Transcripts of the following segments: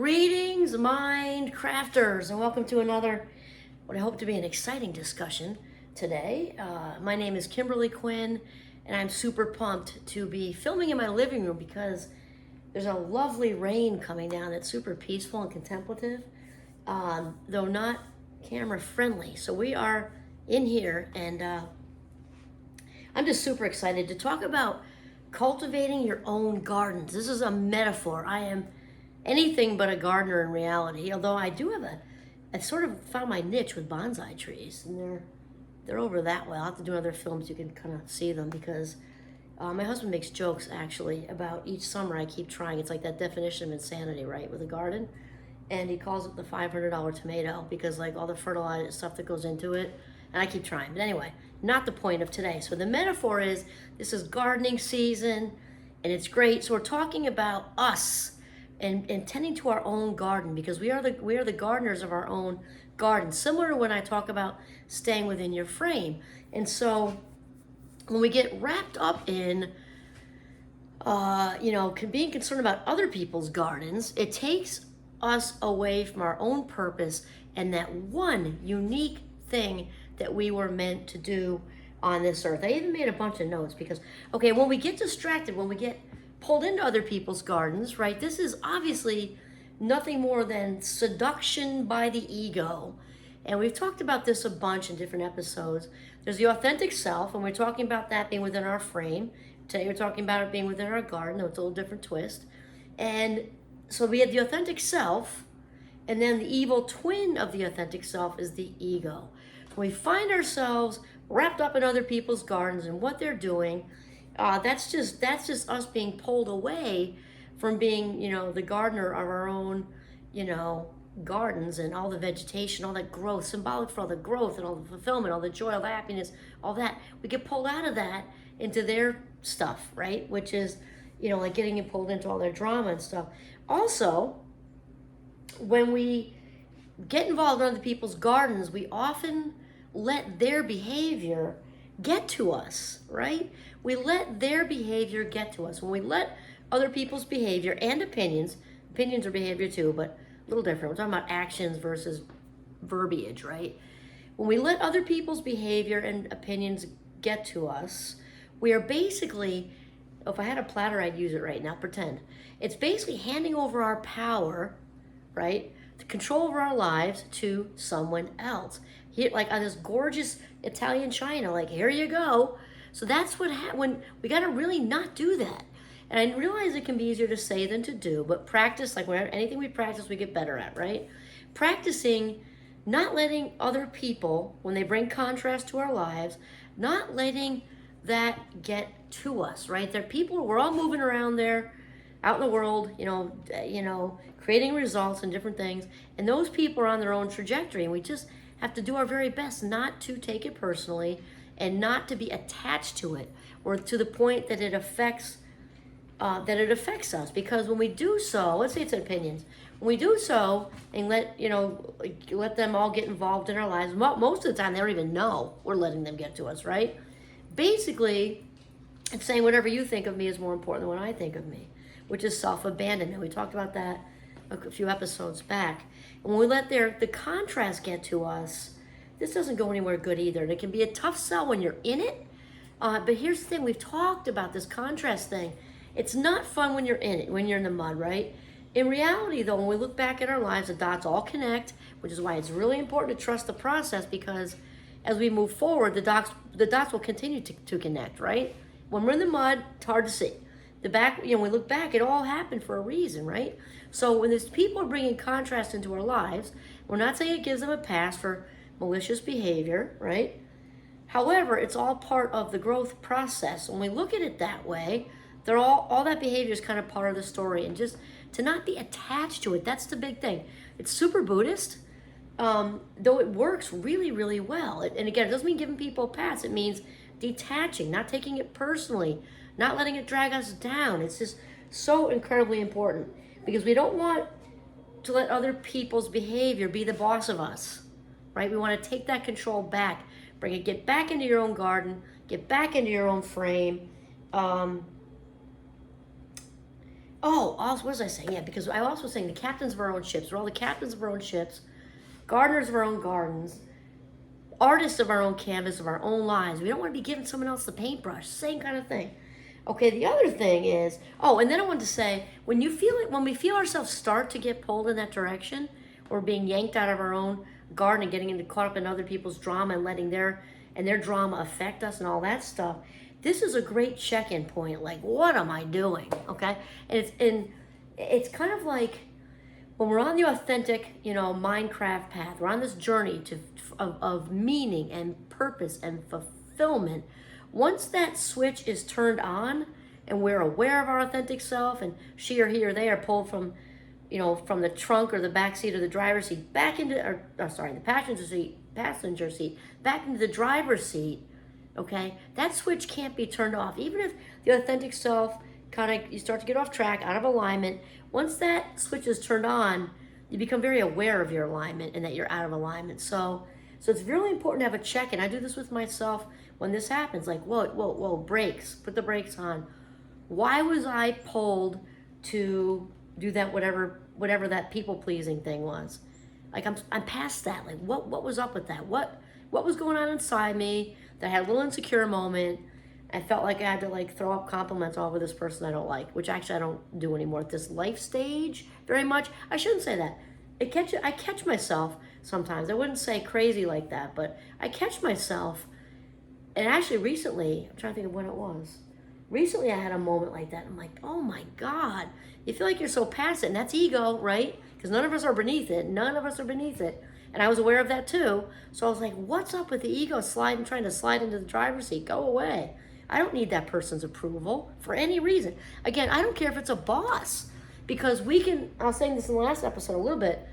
Greetings, mind crafters, and welcome to another, what I hope to be an exciting discussion today. My name is Kimberly Quinn, and I'm super pumped to be filming in my living room because there's a lovely rain coming down that's super peaceful and contemplative, though not camera friendly. So we are in here, and I'm just super excited to talk about cultivating your own gardens. This is a metaphor. I am anything but a gardener in reality, although I do have I sort of found my niche with bonsai trees, and they're over that way. I'll have to do other films you can kind of see them because my husband makes jokes actually about each summer I keep trying. It's like that definition of insanity, right, with a garden. And he calls it the $500 tomato because like all the fertilizer stuff that goes into it, and I keep trying. But anyway, not the point of today. So the metaphor is this is gardening season and it's great. So we're talking about us and tending to our own garden because we are the gardeners of our own garden. Similar to when I talk about staying within your frame. And so when we get wrapped up in being concerned about other people's gardens, it takes us away from our own purpose and that one unique thing that we were meant to do on this earth. I even made a bunch of notes because, okay, when we get distracted, when we get pulled into other people's gardens, right, this is obviously nothing more than seduction by the ego. And we've talked about this a bunch in different episodes. There's the authentic self, and we're talking about that being within our frame. Today we're talking about it being within our garden, though it's a little different twist. And so we have the authentic self, and then the evil twin of the authentic self is the ego. When we find ourselves wrapped up in other people's gardens and what they're doing, that's just us being pulled away from being, the gardener of our own, gardens and all the vegetation, all that growth, symbolic for all the growth and all the fulfillment, all the joy, all the happiness, all that. We get pulled out of that into their stuff, right? Which is, like getting pulled into all their drama and stuff. Also, when we get involved in other people's gardens, we often let their behavior get to us, right? We let their behavior get to us. When we let other people's behavior and opinions are behavior too, but a little different. We're talking about actions versus verbiage, right? When we let other people's behavior and opinions get to us, we are basically, if I had a platter, I'd use it right now, pretend. It's basically handing over our power, right? The control over our lives to someone else. Here, like on this gorgeous Italian china, like here you go. So that's what when we got to really not do that. And I realize it can be easier to say than to do, but practice, like whenever anything we practice, we get better at, right? Practicing not letting other people, when they bring contrast to our lives, not letting that get to us, right? There are people, we're all moving around there, out in the world, creating results and different things, and those people are on their own trajectory, and we just have to do our very best not to take it personally and not to be attached to it or to the point that it affects us. Because when we do so, let's say it's opinions, when we do so and let them all get involved in our lives, most of the time they don't even know we're letting them get to us, right? Basically, it's saying whatever you think of me is more important than what I think of me, which is self-abandonment. We talked about that a few episodes back. And when we let the contrast get to us, this doesn't go anywhere good either. And it can be a tough sell when you're in it. But here's the thing, we've talked about this contrast thing. It's not fun when you're in it, when you're in the mud, right? In reality, though, when we look back at our lives, the dots all connect, which is why it's really important to trust the process, because as we move forward, the dots will continue to connect, right? When we're in the mud, it's hard to see. When we look back, it all happened for a reason, right? So when these people are bringing contrast into our lives, we're not saying it gives them a pass for malicious behavior, right? However, it's all part of the growth process. When we look at it that way, they're all that behavior is kind of part of the story, and just to not be attached to it, that's the big thing. It's super Buddhist, though it works really, really well. And again, it doesn't mean giving people a pass. It means detaching, not taking it personally, not letting it drag us down. It's just so incredibly important because we don't want to let other people's behavior be the boss of us, right? We want to take that control back, get back into your own garden, get back into your own frame. Oh, also, what was I saying? Yeah, because I also was saying the captains of our own ships. We're all the captains of our own ships, gardeners of our own gardens, artists of our own canvas, of our own lives. We don't want to be giving someone else the paintbrush. Same kind of thing. Okay, the other thing is, oh, and then I wanted to say, when you feel it, when we feel ourselves start to get pulled in that direction, or being yanked out of our own garden and getting into caught up in other people's drama and letting their drama affect us and all that stuff, this is a great check-in point. Like, what am I doing? Okay, and it's kind of like when we're on the authentic, Minecraft path, we're on this journey of meaning and purpose and fulfillment. Once that switch is turned on and we're aware of our authentic self, and she or he or they are pulled from the trunk or the back seat or the driver's seat back into, the passenger seat, back into the driver's seat, okay? That switch can't be turned off. Even if the authentic self you start to get off track, out of alignment, once that switch is turned on, you become very aware of your alignment and that you're out of alignment. So it's really important to have a check, and I do this with myself when this happens. Like, whoa, brakes, put the brakes on. Why was I pulled to do that, whatever that people pleasing thing was? Like, I'm past that. Like, what was up with that? What was going on inside me that I had a little insecure moment? I felt like I had to throw up compliments all over this person I don't like, which actually I don't do anymore at this life stage very much. I shouldn't say that. I catch myself sometimes. I wouldn't say crazy like that, but I catch myself. And actually recently, I'm trying to think of when it was. Recently I had a moment like that. I'm like, oh my God. You feel like you're so past it, and that's ego, right? Because none of us are beneath it. None of us are beneath it. And I was aware of that too. So I was like, what's up with the ego trying to slide into the driver's seat? Go away. I don't need that person's approval for any reason. Again, I don't care if it's a boss, because I was saying this in the last episode a little bit,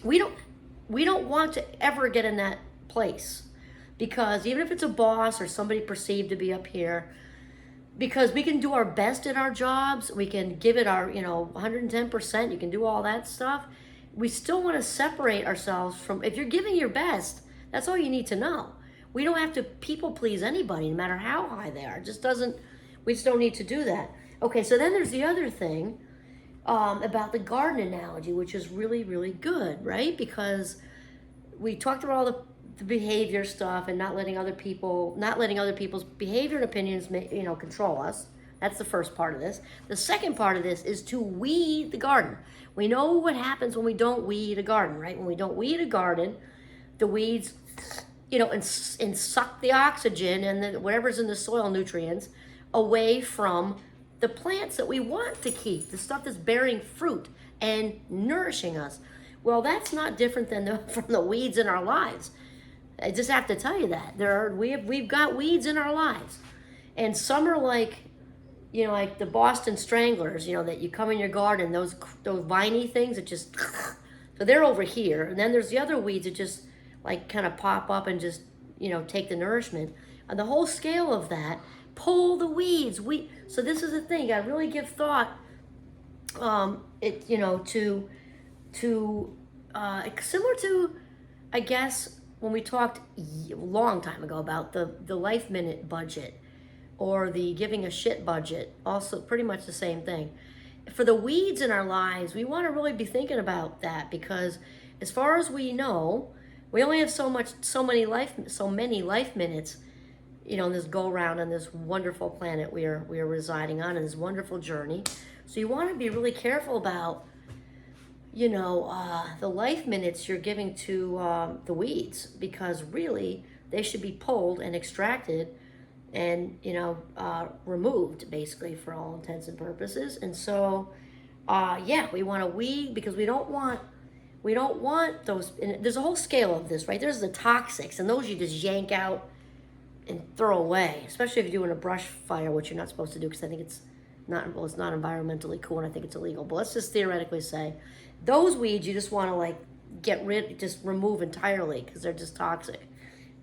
we don't want to ever get in that place, because even if it's a boss or somebody perceived to be up here, because we can do our best at our jobs, we can give it our 110%, you can do all that stuff, we still want to separate ourselves from, if you're giving your best, that's all you need to know. We don't have to people please anybody, no matter how high they are. We just don't need to do that. Okay, so then there's the other thing about the garden analogy, which is really, really good, right? Because we talked about all the behavior stuff and not letting other people's behavior and opinions control us. That's the first part of this. The second part of this is to weed the garden. We know what happens when we don't weed a garden, right? When we don't weed a garden, the weeds and suck the oxygen and whatever's in the soil nutrients away from the plants that we want to keep, the stuff that's bearing fruit and nourishing us. Well, that's not different than from the weeds in our lives. I just have to tell you that we've got weeds in our lives, and some are like the Boston stranglers, that you come in your garden, those viney things that just, so they're over here, and then there's the other weeds that just kind of pop up and just take the nourishment. On the whole scale of that, pull the weeds. So this is the thing, you got to really give thought similar to, I guess, when we talked a long time ago about the life minute budget or the giving a shit budget, also pretty much the same thing. For the weeds in our lives, we want to really be thinking about that, because as far as we know, we only have so many life minutes, in this go round on this wonderful planet we are residing on, in this wonderful journey. So you want to be really careful about, the life minutes you're giving to the weeds, because really they should be pulled and extracted and removed, basically, for all intents and purposes. And so, we want to weed, because we don't want those. And there's a whole scale of this, right? There's the toxics, and those you just yank out and throw away, especially if you're doing a brush fire, which you're not supposed to do, because I think it's not environmentally cool, and I think it's illegal. But let's just theoretically say those weeds you just want to just remove entirely, because they're just toxic.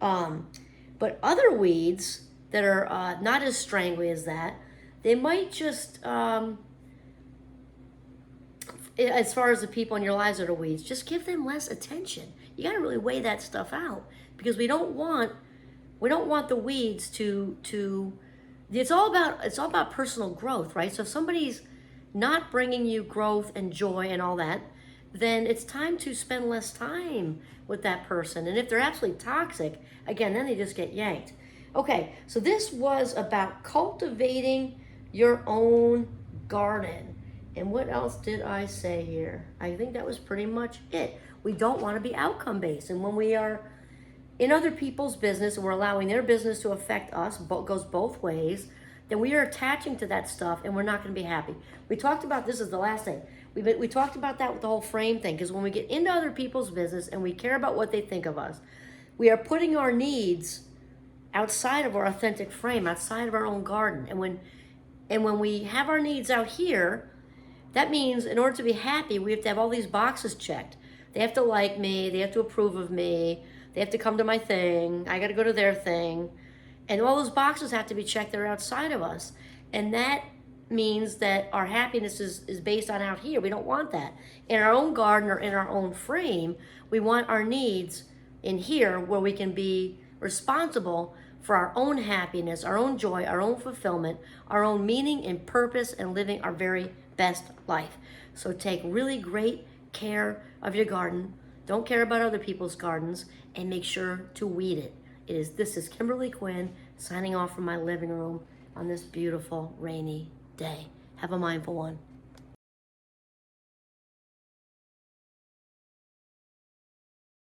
But other weeds that are not as strangly as that, they might just, as far as the people in your lives that are weeds, just give them less attention. You got to really weigh that stuff out, because we don't want the weeds to. It's all about personal growth, right? So if somebody's not bringing you growth and joy and all that, then it's time to spend less time with that person. And if they're absolutely toxic, again, then they just get yanked. Okay, so this was about cultivating your own garden. And what else did I say here? I think that was pretty much it. We don't want to be outcome based. And when we are in other people's business and we're allowing their business to affect us, goes both ways, then we are attaching to that stuff and we're not going to be happy. We talked about, this is the last thing, we talked about that with the whole frame thing, because when we get into other people's business and we care about what they think of us, we are putting our needs outside of our authentic frame, outside of our own garden. And when we have our needs out here, that means in order to be happy, we have to have all these boxes checked. They have to like me, they have to approve of me, they have to come to my thing, I got to go to their thing. And all those boxes have to be checked that are outside of us. And that means that our happiness is based on out here. We don't want that. In our own garden or in our own frame, we want our needs in here where we can be responsible for our own happiness, our own joy, our own fulfillment, our own meaning and purpose, and living our very best life. So take really great care of your garden. Don't care about other people's gardens, and make sure to weed it. This is Kimberly Quinn signing off from my living room on this beautiful rainy day. Have a mindful one.